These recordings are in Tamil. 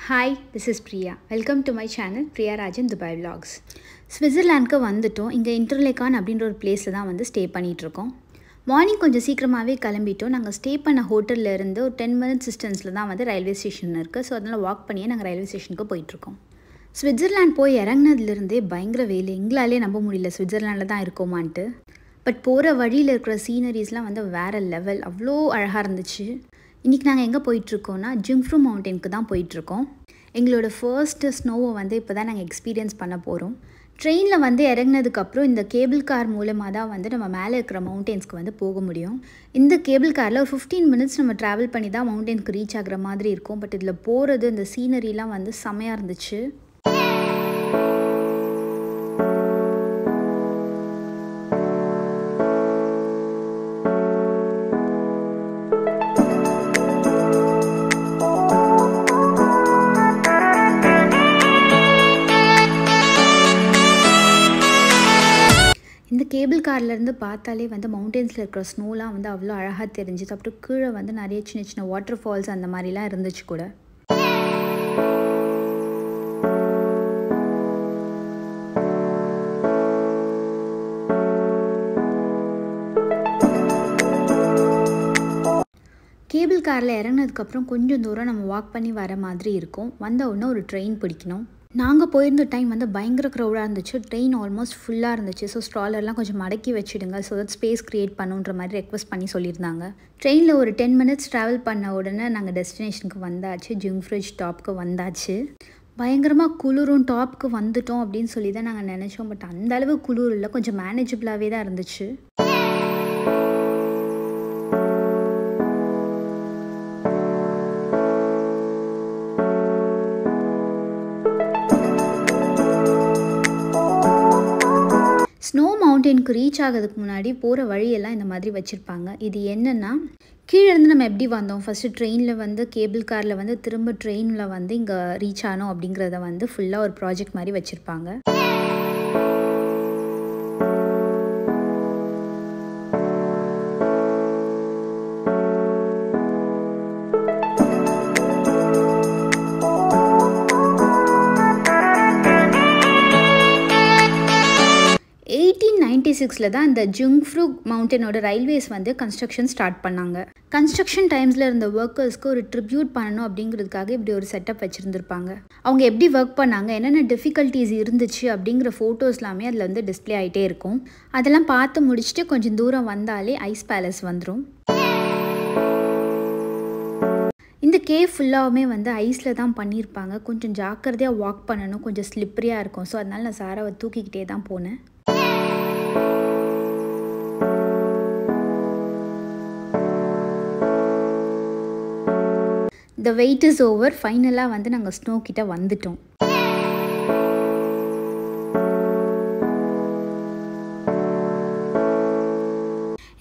Hi, this is Priya. Welcome to my channel Priya Rajan Dubai Vlogs. ஸ்விட்சர்லாந்துக்கு வந்துட்டோம். இங்கே இன்டர்லேக்கான் அப்படின்ற ஒரு பிளேஸில் தான் வந்து ஸ்டே பண்ணிகிட்ருக்கோம். மார்னிங் கொஞ்சம் சீக்கிரமாகவே கிளம்பிட்டோம். நாங்கள் ஸ்டே பண்ண ஹோட்டலில் இருந்து ஒரு 10 minutes டிஸ்டன்ஸில் தான் வந்து ரயில்வே ஸ்டேஷன் இருக்குது. ஸோ அதனால் வாக் பண்ணியே நாங்கள் ரயில்வே ஸ்டேஷனுக்கு போயிட்டுருக்கோம். ஸ்விட்சர்லாந்து போய் இறங்கினதுலேருந்தே பயங்கர வெயில். எங்களாலே நம்ப முடியல ஸ்விட்சர்லாண்டில் தான் இருக்கோமான்ட்டு. பட் போகிற வழியில் இருக்கிற சீனரிஸ்லாம் வந்து வேறு லெவல், அவ்வளோ அழகாக இருந்துச்சு. இன்றைக்கி நாங்கள் எங்கே போயிட்டுருக்கோன்னா ஜுங்ஃப்ரூ மவுண்டனுக்கு தான் போயிட்டுருக்கோம். எங்களோட ஃபர்ஸ்ட்டு ஸ்னோவை வந்து இப்போ தான் நாங்கள் எக்ஸ்பீரியன்ஸ் பண்ண போகிறோம். ட்ரெயினில் வந்து இறங்கினதுக்கப்புறம் இந்த கேபிள் கார் மூலமாக தான் வந்து நம்ம மேலே இருக்கிற மவுண்டன்ஸ்க்கு வந்து போக முடியும். இந்த கேபிள் காரில் ஒரு 15 minutes நம்ம ட்ராவல் பண்ணி தான் மவுண்டனுக்கு ரீச் ஆகிற மாதிரி இருக்கும். பட் இதில் போகிறது இந்த சீனரிலாம் வந்து செமையாக இருந்துச்சு. இந்த கேபிள் கார்லேருந்து பார்த்தாலே வந்து மவுண்டன்ஸில் இருக்கிற ஸ்னோலாம் வந்து அவ்வளோ அழகாக தெரிஞ்சுது. அப்புறம் கீழே வந்து நிறைய சின்ன சின்ன வாட்டர் ஃபால்ஸ் அந்த மாதிரிலாம் இருந்துச்சு கூட. கேபிள் காரில் இறங்கினதுக்கப்புறம் கொஞ்சம் தூரம் நம்ம வாக் பண்ணி வர மாதிரி இருக்கும். வந்த உடனே ஒரு ட்ரெயின் பிடிக்கணும். நாங்கள் போயிருந்த டைம் வந்து பயங்கர க்ரௌடாக இருந்துச்சு. ட்ரெயின் ஆல்மோஸ்ட் ஃபுல்லாக இருந்துச்சு. ஸோ ஸ்ட்ராலர்லாம் கொஞ்சம் மடக்கி வச்சுடுங்க, ஸோ தட் ஸ்பேஸ் க்ரியேட் பண்ணுன்ற மாதிரி ரெக்வஸ்ட் பண்ணி சொல்லியிருந்தாங்க. ட்ரெயினில் ஒரு 10 minutes ட்ராவல் பண்ண உடனே நாங்கள் டெஸ்டினேஷனுக்கு வந்தாச்சு. ஜுங்ஃப்ரூ டாப்க்கு வந்தாச்சு. பயங்கரமாக குளிரும். டாப்க்கு வந்துட்டோம் அப்படின்னு சொல்லி தான் நாங்கள் நினச்சோம். பட் அந்தளவு குளிர் இல்லை, கொஞ்சம் மேனேஜபிளாகவே தான் இருந்துச்சு. ஸ்னோ மவுண்டனுக்கு ரீச் ஆகிறதுக்கு முன்னாடி போகிற வழியெல்லாம் இந்த மாதிரி வச்சுருப்பாங்க. இது என்னென்னா, கீழே இருந்து நம்ம எப்படி வந்தோம், ஃபஸ்ட்டு ட்ரெயினில் வந்து கேபிள் காரில் வந்து திரும்ப ட்ரெயினில் வந்து இங்கே ரீச் ஆனோம் அப்படிங்கிறத வந்து ஃபுல்லாக ஒரு ப்ராஜெக்ட் மாதிரி வச்சுருப்பாங்க. தான் இந்த ஜுங்ஃப்ரூ மவுண்டனோட ரயில்வேஸ் வந்து கன்ஸ்ட்ரக்ஷன் ஸ்டார்ட் பண்ணாங்க. கன்ஸ்ட்ரக்ஷன் டைம்ஸில் இருந்த ஒர்க்கர்ஸ்க்கு ஒரு ட்ரிபியூட் பண்ணணும் அப்படிங்கிறதுக்காக இப்படி ஒரு செட்டப் வச்சுருந்துருப்பாங்க. அவங்க எப்படி ஒர்க் பண்ணாங்க, என்னென்ன டிஃபிகல்ட்டிஸ் இருந்துச்சு அப்படிங்கிற ஃபோட்டோஸ் எல்லாமே அதில் வந்து டிஸ்பிளே ஆகிட்டே இருக்கும். அதெல்லாம் பார்த்து முடிச்சுட்டு கொஞ்சம் தூரம் வந்தாலே ஐஸ் பேலஸ் வந்துடும். இந்த கேவ் ஃபுல்லாகவுமே வந்து ஐஸில் தான் பண்ணியிருப்பாங்க. கொஞ்சம் ஜாக்கிரதையாக வாக் பண்ணணும், கொஞ்சம் ஸ்லிப்பரியாக இருக்கும். ஸோ அதனால் நான் சாராவை தூக்கிக்கிட்டே தான் போனேன். The wait is over. ஃபைனலாக வந்து நாங்கள் ஸ்னோ கிட்ட வந்துட்டோம்.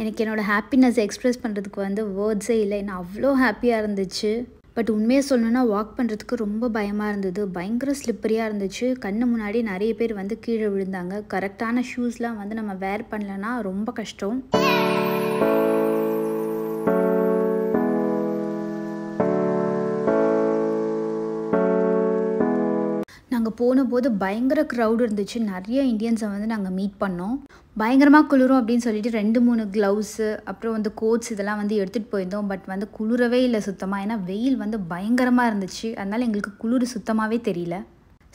எனக்கு என்னோடய ஹாப்பினஸ் எக்ஸ்ப்ரெஸ் பண்ணுறதுக்கு வந்து வேர்ட்ஸே இல்லை. நான் அவ்வளோ ஹாப்பியாக இருந்துச்சு. பட் உண்மையாக சொல்லணுன்னா வாக் பண்ணுறதுக்கு ரொம்ப பயமாக இருந்தது. பயங்கர ஸ்லிப்பரியாக இருந்துச்சு. கண்ணு முன்னாடி நிறைய பேர் வந்து கீழே விழுந்தாங்க. கரெக்டான ஷூஸ்லாம் வந்து நம்ம வேர் பண்ணலன்னா ரொம்ப கஷ்டம். நாங்கள் போனபோது பயங்கர க்ரௌடு இருந்துச்சு. நிறைய இந்தியன்ஸை வந்து நாங்கள் மீட் பண்ணோம். பயங்கரமாக குளிரும் அப்படின்னு சொல்லிட்டு 2-3 க்ளவுஸு அப்புறம் வந்து கோட்ஸ் இதெல்லாம் வந்து எடுத்துகிட்டு போயிருந்தோம். பட் வந்து குளிரவே இல்லை சுத்தமாக. ஏன்னா வெயில் வந்து பயங்கரமாக இருந்துச்சு. அதனால் எங்களுக்கு குளிர் சுத்தமாகவே தெரியல.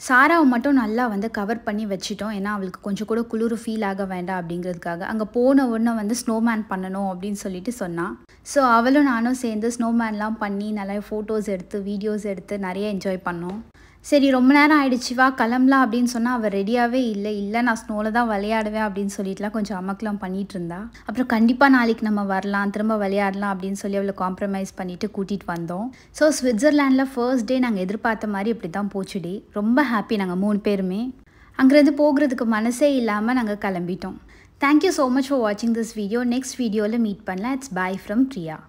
சாராவை மட்டும் நல்லா வந்து கவர் பண்ணி வச்சிட்டோம். ஏன்னா அவளுக்கு கொஞ்சம் கூட குளிர் ஃபீல் ஆக வேண்டாம் அப்படிங்கிறதுக்காக. அங்கே போன உடனே வந்து ஸ்னோமேன் பண்ணணும் அப்படின்னு சொல்லிட்டு சொன்னான். ஸோ அவளும் நானும் சேர்ந்து ஸ்னோமேன்லாம் பண்ணி நல்லா ஃபோட்டோஸ் எடுத்து வீடியோஸ் எடுத்து நிறைய என்ஜாய் பண்ணோம். சரி, ரொம்ப நேரம் ஆகிடுச்சு, வா கிளம்பலாம் அப்படின்னு சொன்னால் அவள் ரெடியாகவே இல்லை நான் ஸ்னோவில் தான் விளையாடுவேன் அப்படின்னு சொல்லிட்டுலாம் கொஞ்சம் அமக்கலாம் பண்ணிகிட்டு இருந்தா. அப்புறம் கண்டிப்பாக நாளைக்கு நம்ம வரலாம், திரும்ப விளையாடலாம் அப்படின்னு சொல்லி அவளை காம்ப்ரமைஸ் பண்ணிவிட்டு கூட்டிகிட்டு வந்தோம். ஸோ ஸ்விட்சர்லாண்டில் ஃபர்ஸ்ட் டே நாங்கள் எதிர்பார்த்த மாதிரி இப்படி தான் போச்சு டே. ரொம்ப ஹாப்பி நாங்கள் 3 பேருமே. அங்கேருந்து போகிறதுக்கு மனசே இல்லாமல் நாங்கள் கிளம்பிட்டோம். தேங்க்யூ ஸோ மச் ஃபார் வாட்சிங் திஸ் வீடியோ. நெக்ஸ்ட் வீடியோவில் மீட் பண்ணலாம். It's bye from Priya.